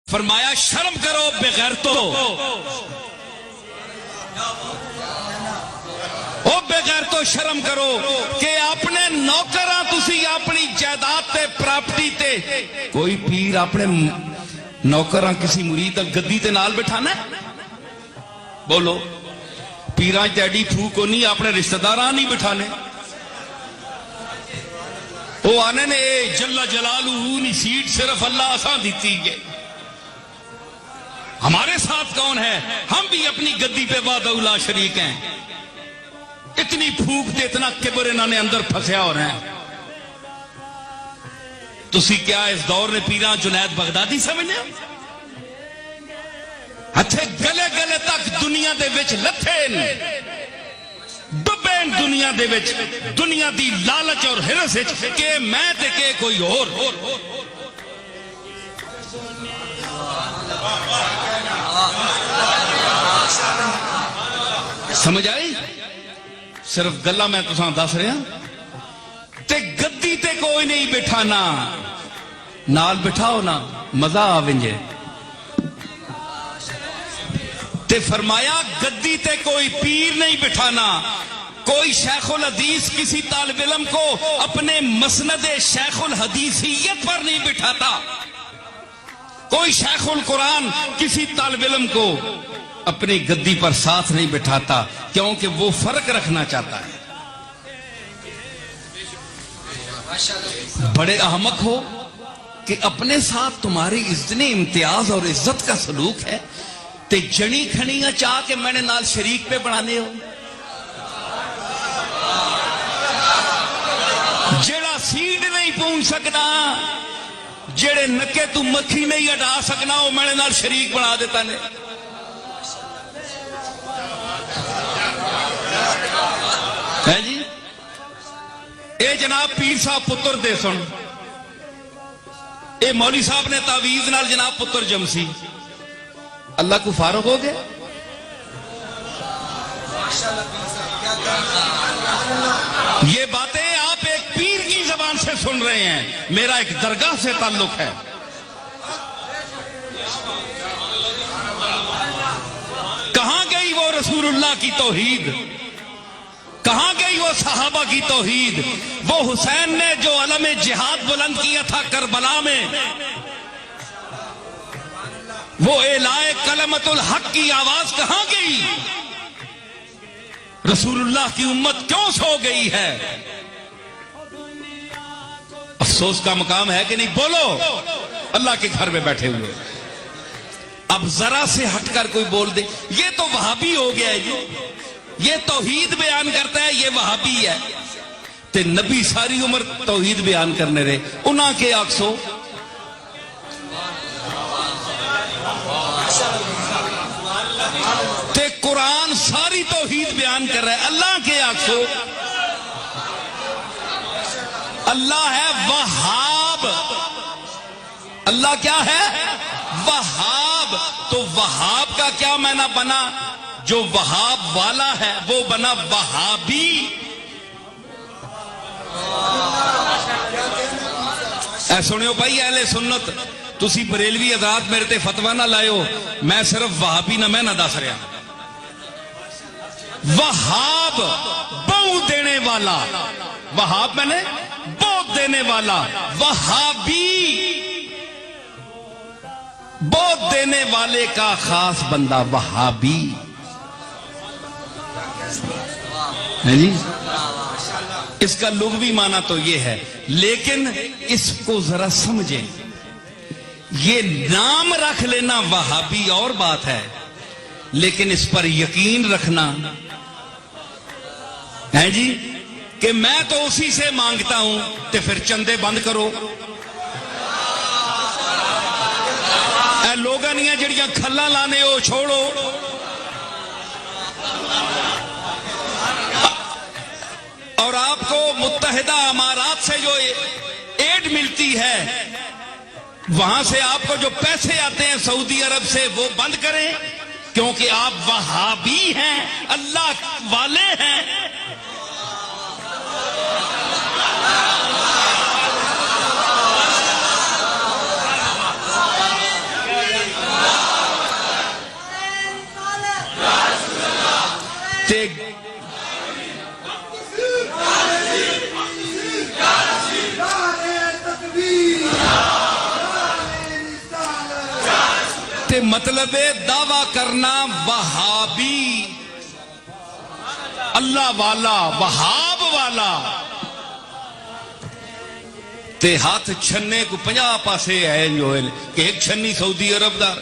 فرمایا شرم کرو بغیرتو، او بغیرتو شرم کرو کہ اپنے نوکراں تسی اپنی جائیداد تے پراپرٹی تے کوئی پیر اپنے نوکراں کسی مرید گدی تے نال بٹھانا ہے؟ بولو پیراں چیڈی پھوک نہیں اپنے رشتہ داراں نہیں بٹھانے. وہ آنے نے جل جلالہ نی سیٹ صرف اللہ آسان دیتی ہے. ہمارے ساتھ کون ہے؟ ہم بھی اپنی گدی پہ وعدہ لا شریک ہیں. اتنی پھوک تے اتنا کبر انہوں نے اندر پھنسیا ہو رہے ہیں. تسی کیا اس دور نے پیراں جنید بغدادی سمجھنے ہتھے گلے گلے تک دنیا دے وچ لتھے ڈبین دنیا دے وچ دنیا دی لالچ اور ہرس وچ کہ میں تے کہ کوئی اور. سمجھ آئی؟ صرف گلا میں تساں دس رہا تے گدی تے کوئی نہیں بٹھانا، نال بٹھاؤ نا مزہ آونجے. تے فرمایا گدی تے کوئی پیر نہیں بٹھانا. کوئی شیخ الحدیث کسی طالب علم کو اپنے مسند شیخ الحدیثیت پر نہیں بٹھاتا. کوئی شیخ القرآن کسی طالب علم کو اپنی گدی پر ساتھ نہیں بٹھاتا، کیونکہ وہ فرق رکھنا چاہتا ہے. بڑے احمق ہو کہ اپنے ساتھ تمہاری اتنی امتیاز اور عزت کا سلوک ہے تے جڑی کھڑیاں چاہ کے میں نے نال شریک پہ بڑھانے ہو. جڑا سیڈ نہیں پونچ سکنا، جڑے نکے تو مکھی نہیں ہٹا سکنا، وہ میں نے نال شریک بنا دیتا نے. ہے جی اے جناب پیر صاحب پتر دے سن، اے مولوی صاحب نے تعویذ نال جناب پتر جمسی، اللہ کو فارغ ہو گئے. یہ باتیں آپ ایک پیر کی زبان سے سن رہے ہیں، میرا ایک درگاہ سے تعلق ہے. کہاں گئی وہ رسول اللہ کی توحید؟ کہاں گئی وہ صحابہ کی توحید؟ وہ حسین نے جو علم جہاد بلند کیا تھا کربلا میں، وہ اعلائے کلمت الحق کی آواز کہاں گئی؟ رسول اللہ کی امت کیوں سو گئی ہے؟ افسوس کا مقام ہے کہ نہیں؟ بولو اللہ کے گھر میں بیٹھے ہوئے. اب ذرا سے ہٹ کر کوئی بول دے یہ تو وہابی ہو گیا ہے جی، یہ توحید بیان کرتا ہے، یہ وہابی ہے. تے نبی ساری عمر توحید بیان کرنے رہے، انہاں کے آکسو تے قرآن ساری توحید بیان کر رہا ہے، اللہ کے آکسو. اللہ ہے وہاب. اللہ کیا ہے؟ وہاب. تو وہاب کا کیا معنی بنا؟ جو وہاب والا ہے وہ بنا وہابی. اے سنیو بھائی اہل سنت، تسی بریلوی حضرات میرے تے فتویٰ نہ لائے ہو، میں صرف وہابی نہ میں نہ دس رہا. وہاب بہو دینے والا، وہاب میں نے بہت دینے والا. وہابی بہت دینے والے کا خاص بندہ وہابی. جی اس کا لغوی معنی تو یہ ہے، لیکن اس کو ذرا سمجھیں. یہ نام رکھ لینا وہابی اور بات ہے، لیکن اس پر یقین رکھنا ہے جی کہ میں تو اسی سے مانگتا ہوں، تو پھر چندے بند کرو. اے لوگاں نہیں جڑیاں کھلا لانے ہو چھوڑو. اور آپ کو متحدہ امارات سے جو ایڈ ملتی ہے، وہاں سے آپ کو جو پیسے آتے ہیں سعودی عرب سے، وہ بند کریں، کیونکہ آپ وہابی ہیں، اللہ والے ہیں. تے مطلب ہے دعویٰ کرنا وہابی، اللہ والا، وہاب والا، تے ہاتھ چھنے کو 50 پاسے ہے جو ہے کہ ایک چھنی سعودی عرب دار،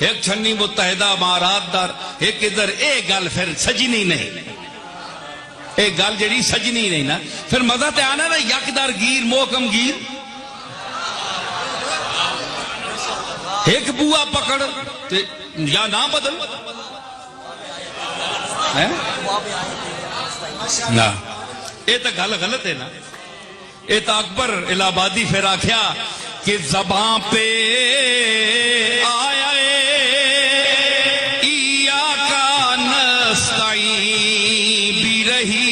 ایک چھنی متحدہ امارات دار، ایک ادھر، ایک گل پھر سجنی نہیں، ایک گل جڑی سجنی نہیں نا، پھر مزہ تے آنا نا یکدار گیر محکم گیر، ایک بوا پکڑ تے یا نہ بدل نا، یہ تو گل غلط ہے نا۔ یہ تو اکبر الہ آبادی پھر آکھیا کہ زباں پہ آیا ایاکا نستعین بھی رہی،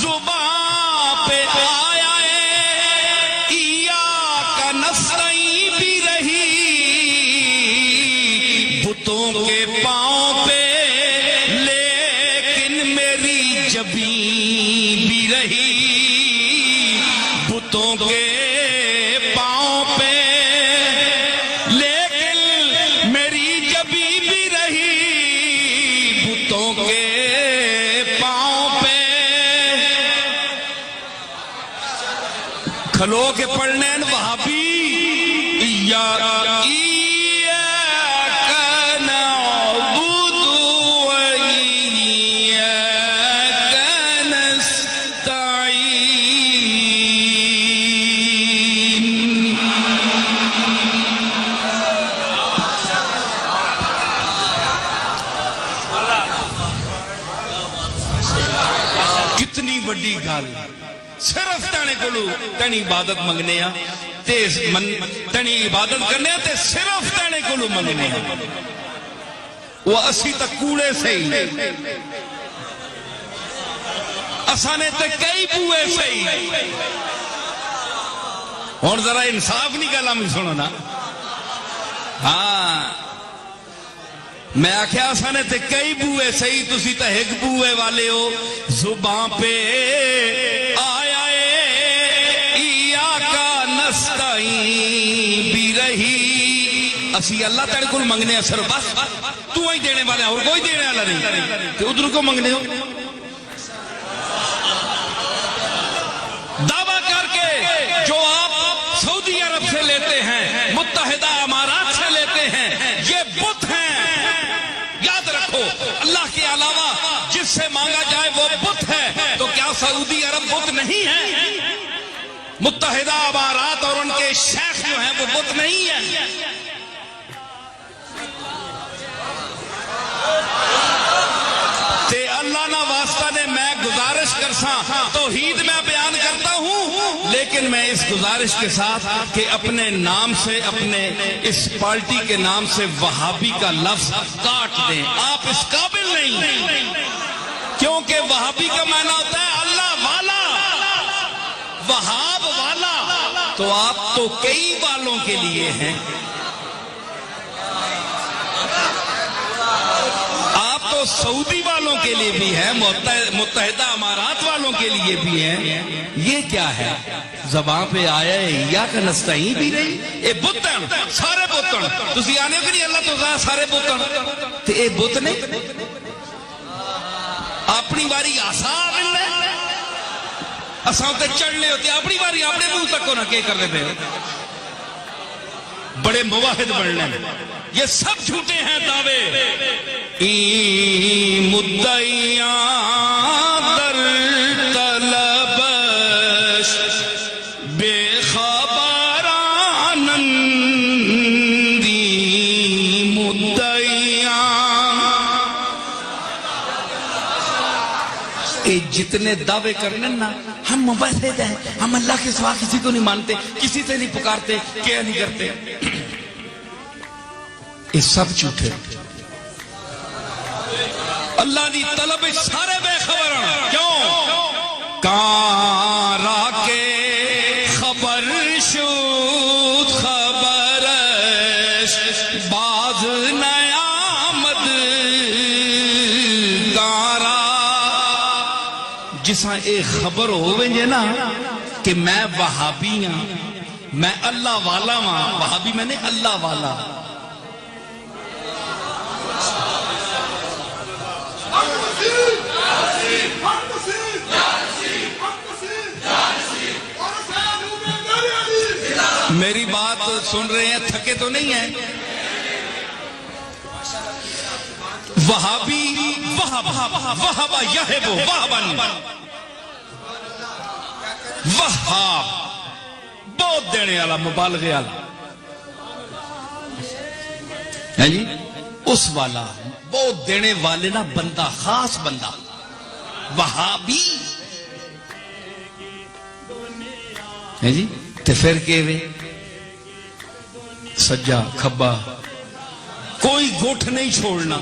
زباں پہ آیا ایاکا نستعین بھی رہی، بتوں کے پاؤں پہ لیکن میری جبین بھی رہی، بتوں کے پاؤں پہ لیکن میری جبین بھی رہی، بتوں کے پاؤں پہ کھلو کے پڑھنے وہابی کتنی بڑی گل، صرف تینے کولو تیری عبادت منگنے ہاں تے تیری عبادت کرنے تے صرف تینے کولو منگنے ہاں، وہ اسی تک کوڑے سے ہی اسانے تے کئی بوئے سے ہی، اور ذرا انصاف نہیں گلا میں سنو نا، ہاں میں آکھیا اسانے تے کئی بوئے صحیح، تسی تے ایک بوئے والے ہو، زباں پہ آیا ایاکا نستعین بھی رہی، اسی اللہ تعالی کو منگنے ہیں صرف، بس تو ہی دینے والے اور کوئی دینے والا نہیں، تو ادھر کو منگنے ہو دعویٰ کر کے جو آپ سعودی عرب سے لیتے ہیں، متحدہ امارات سے لیتے ہیں، یہ بت ہیں، یاد رکھو اللہ کے علاوہ جس سے مانگا جائے وہ بت ہے، تو کیا سعودی عرب بت نہیں ہے؟ متحدہ امارات اور ان کے شیخ جو ہیں وہ بت نہیں ہیں؟ تے اللہ نہ واسطہ نے میں گزارش کرساں توحید میں بیان کرتا ہوں، لیکن میں اس گزارش کے ساتھ کہ اپنے نام سے، اپنے اس پارٹی کے نام سے وہابی کا لفظ کاٹ دیں، آپ اس قابل نہیں، کیونکہ وہابی کا معنی ہوتا ہے اللہ والا، وہاب والا، تو آپ تو کئی والوں کے لیے ہیں، آپ تو سعودی والوں کے لیے بھی ہیں، متحدہ امارات والوں کے لیے بھی ہیں، یہ کیا ہے؟ زبان پہ آیا ہے ایاکا نستعین بھی رہی، اے بتن سارے بتن تسی آنے کو نہیں اللہ تو سارے بتن تے اے بت نہیں اپنی باری آسا ملنے اساں تے چڑھنے ہوتے اپنی باری اپنے منہ تک ہونا کہ کرنے پہ بڑے مواحد بڑھنے، یہ سب جھوٹے ہیں دعوے، مدعیاں در طلبش بے خبرانندی، مدعیاں جتنے دعوے کرنے نا ہم موحد ہیں، ہم اللہ کے سوا کسی کو نہیں مانتے، کسی سے نہیں پکارتے، کیا نہیں کرتے، یہ سب جھوٹے، اللہ دی طلب سارے بے خبر ہیں، کیوں؟ کارا کے خبر شد خبرش باز نیامد، کارا جساں ایک خبر ہوئے جے نا کہ میں وہابی ہاں، میں اللہ والا ہاں وہابی میں نے اللہ والا میری بات سن رہے ہیں تھکے تو نہیں ہیں وہابی وہاب یہب وہبن وہاب بہت دینے والا مبالغے والا ہے جی اس والا بہت دینے والے نا بندہ خاص بندہ وہابی ہے جی تے پھر کیویں سجا کھبا کوئی گٹھ نہیں چھوڑنا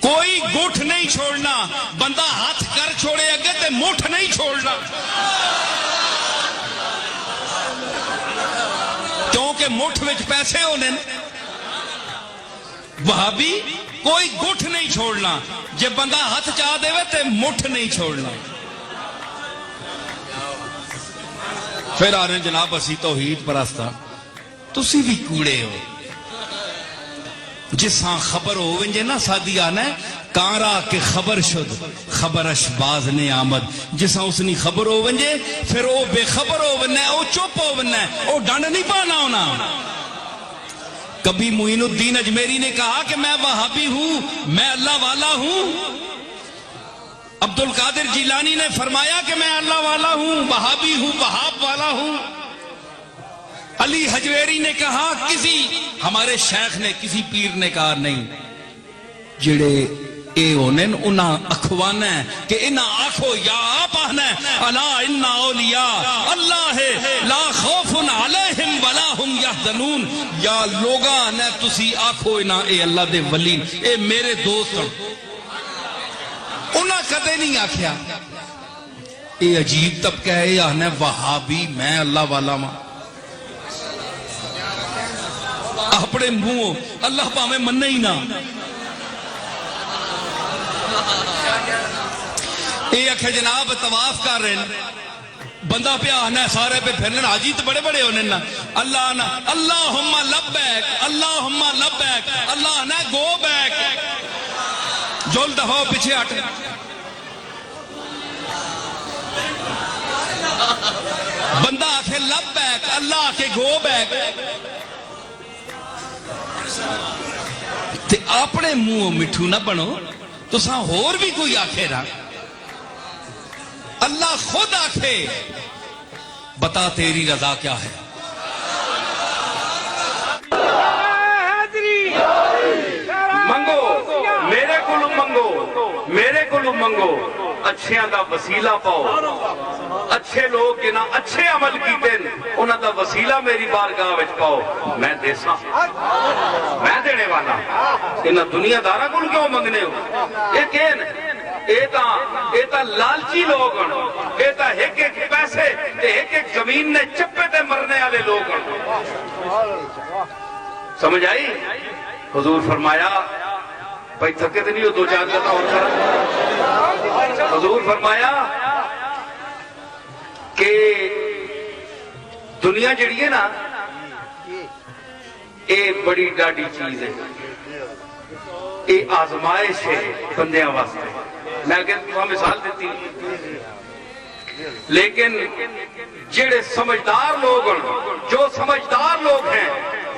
کوئی گٹھ نہیں چھوڑنا بندہ ہاتھ کر چھوڑے اگے تے مٹھ نہیں چھوڑنا کیونکہ مٹھ وچ پیسے ہونے وہابی کوئی گٹھ نہیں چھوڑنا جب بندہ ہاتھ چاہ دے تے مٹھ نہیں چھوڑنا پھر آ رہے جناب اسی توحید پرستا تسی بھی کوڑے ہو جساں خبر ہو ونجے نا سادی آنا ہے کارا کے خبر شد خبرش باز نے آمد جساں اس نی خبر ہو ونجے پھر او بے خبر ہو وننا ہے او چپ ہو وننا ہے او ڈانڈ نہیں پانا ہونا کبھی معین الدین اجمیری نے کہا کہ میں وہابی ہوں میں اللہ والا ہوں عبد القادر جیلانی نے فرمایا کہ میں اللہ والا ہوں وہابی ہوں وہاب والا ہوں علی حجویری نے کہا کسی ہمارے شیخ نے کسی پیر نے کہا نہیں جڑے اے ہونن انہاں اکھوانا ہے کہ انہاں آکھو یا آپ آنا ہے الا ان اولیاء اللہ ہے لا خوف علیہم ولا ہم یحزنون یا لوگاں نے تسی آکھو انہاں اے اللہ دے ولی اے میرے دوست انہاں کدے نہیں آکھیا اے عجیب طبقہ ہے یہ آنا وہابی میں اللہ والا ماں اپنے منہ اللہ پاویں مننے ہی نہ یہ اکھے جناب طواف کر رہے ہیں بندہ پہ آنا ہے سارے پہ پھرنے حاجی تو بڑے بڑے ہونے نا اللہ نا اللہم لبیک اللہم لبیک اللہ نا گو بیک جول دفعہ پیچھے ہٹ بندہ آکھے لبیک اللہ آکھے گو بیک تے اپنے منہ مٹھو نہ بنو تو ساں ہور بھی کوئی آکھے نا اللہ خود آکھے بتا تیری رضا کیا ہے منگو میرے کولو منگو میرے کولو منگو اچھیاں دا وسیلہ پاؤ اچھے لوگ جنہ اچھے عمل کیتے انہاں دا وسیلہ میری بارگاہ وچ پاؤ میں دیساں میں دینے والا انہاں دنیا دارا کول کیوں منگنے ہو یہ کہن ایتا لالچی لوگ ایتا ایک ایک پیسے ایک ایک زمین نے چپے تے مرنے والے لوگ سمجھ آئی حضور فرمایا بھائی تھکے تو نہیں ہو دو چار گلا اور کر حضور فرمایا کہ دنیا جڑی ہے نا اے بڑی ڈاڈی چیز ہے اے آزمائش ہے بندیاں واسطے میں کہ تمہیں مثال دیتی لیکن جڑے سمجھدار لوگ جو سمجھدار لوگ ہیں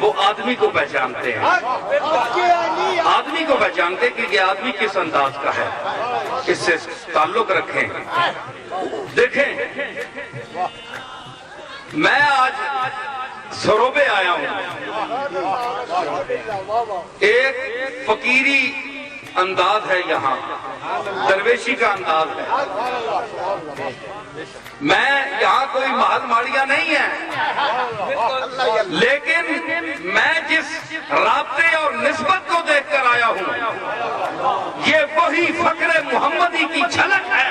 وہ آدمی کو پہچانتے ہیں آدمی کو پہچانتے کہ یہ آدمی کس انداز کا ہے اس سے تعلق رکھیں دیکھیں میں آج سروبے آیا ہوں ایک فقیری انداز ہے یہاں درویشی کا انداز ہے میں یہاں کوئی محل ماڑیاں نہیں ہے لیکن میں جس رابطے اور نسبت کو دیکھ کر آیا ہوں یہ وہی فخر محمدی کی جھلک ہے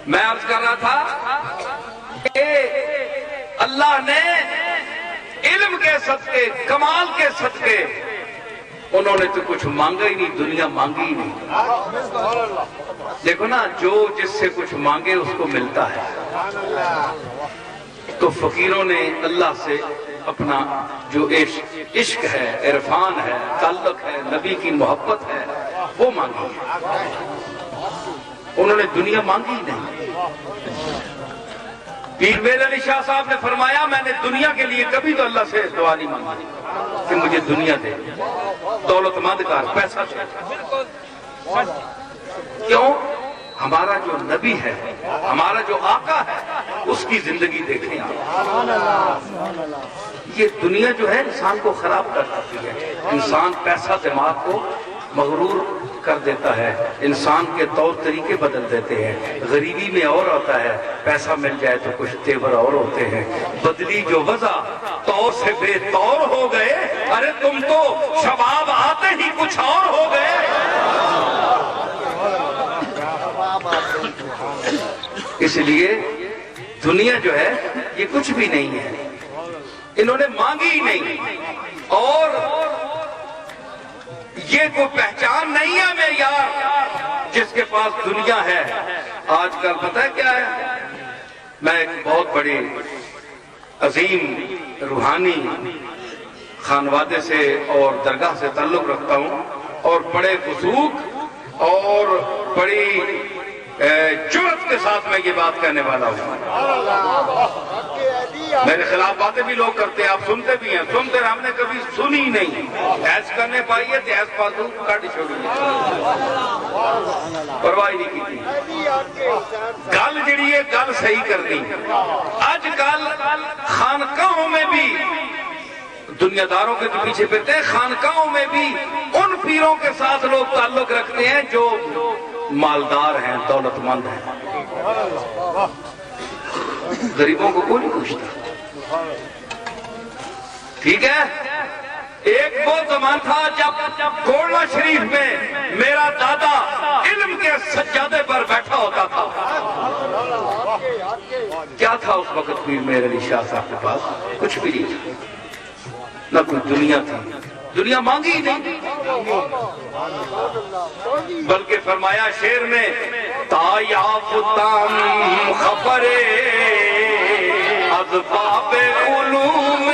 میں عرض کر رہا تھا کہ اللہ نے کے کمال کے صدقے انہوں نے تو کچھ مانگا ہی نہیں, دنیا مانگی ہی نہیں. دیکھو نا, جو جس سے کچھ مانگے اس کو ملتا ہے. تو فقیروں نے اللہ سے اپنا جو عشق ہے, عرفان ہے, تعلق ہے, نبی کی محبت ہے, وہ مانگی. انہوں نے دنیا مانگی ہی نہیں. پیر میر علی شاہ صاحب نے فرمایا میں نے دنیا کے لیے کبھی تو اللہ سے دعا نہیں مانگی کہ مجھے دنیا دے, دولت مند کر, پیسہ دے. کیوں؟ ہمارا جو نبی ہے, ہمارا جو آقا ہے, اس کی زندگی دیکھیں آپ. یہ دنیا جو ہے انسان کو خراب کر دیتی ہے. انسان پیسہ دماغ کو مغرور کر دیتا ہے, انسان کے طور طریقے بدل دیتے ہیں. غریبی میں اور ہوتا ہے, پیسہ مل جائے تو کچھ تیور اور ہوتے ہیں. بدلی جو وضع طور سے بے طور ہو گئے, ارے تم تو شباب آتے ہی کچھ اور ہو گئے. اس لیے دنیا جو ہے یہ کچھ بھی نہیں ہے, انہوں نے مانگی ہی نہیں. اور یہ کوئی پہچان نہیں ہے میرے یار جس کے پاس دنیا ہے. آج کل پتہ ہے کیا ہے, میں ایک بہت بڑی عظیم روحانی خانوادے سے اور درگاہ سے تعلق رکھتا ہوں, اور بڑے وثوق اور بڑی جرأت کے ساتھ میں یہ بات کہنے والا ہوں. میرے خلاف باتیں بھی لوگ کرتے ہیں, آپ سنتے بھی ہیں, سنتے ہم نے کبھی سنی نہیں. ایس کرنے پائیے تو ایس پاسو کٹ چھوڑی, پرواہ نہیں کی. گل جڑی ہے گل صحیح کرنی. آج کل خانقاہوں میں بھی دنیا داروں کے پیچھے پھرتے ہیں, خانقاہوں میں بھی ان پیروں کے ساتھ لوگ تعلق رکھتے ہیں جو مالدار ہیں, دولت مند ہیں. غریبوں کو کوئی نہیں پوچھتا. ٹھیک ہے, ایک وہ زمان تھا جب گولڑا شریف میں میرا دادا علم کے سجادے پر بیٹھا ہوتا تھا. کیا تھا اس وقت پیر میر علی شاہ صاحب کے پاس؟ کچھ بھی نہیں تھا, نہ کوئی دنیا تھی, دنیا مانگی ہی نہیں. بلکہ فرمایا شعر میں, تا یافتم خبر از باب علوم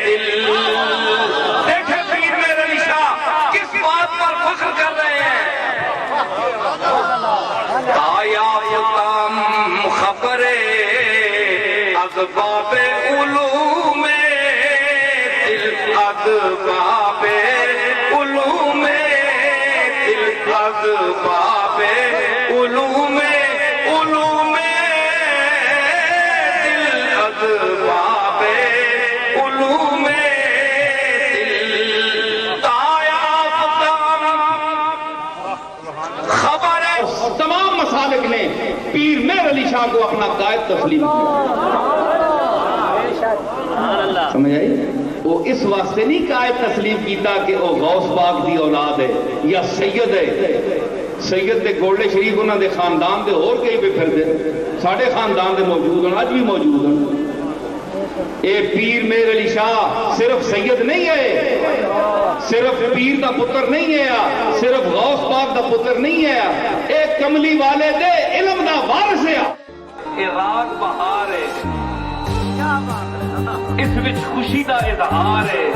دل. دیکھیں پیر میر علی شاہ کس بات پر فخر کر رہے ہیں. تا یافتم خبر از باب علوم دل, از باب علوم دل, از باب علوم علوم دل, از باب علوم دل. خبر ہے تمام مسالک نے پیر میر علی شاہ کو اپنا قائد تسلیم کیا. سمجھ آئی؟ وہ اس واسطے نہیں قائد تسلیم کیتا کہ وہ غوث پاک دی اولاد ہے یا سید ہے. سید دے گولڑے شریف انہوں دے خاندان دے اور کئی پہ پھر دے, ساڑھے خاندان دے موجود ہیں, آج بھی موجود ہیں. اے پیر میر علی شاہ صرف سید نہیں ہے, صرف پیر دا پتر نہیں ہے, صرف غوث پاک دا پتر نہیں ہے, ایک کملی والے دے علم دا وارث ہے. اے راگ بہار ہے, اس وچ خوشی دا اظہار ہے.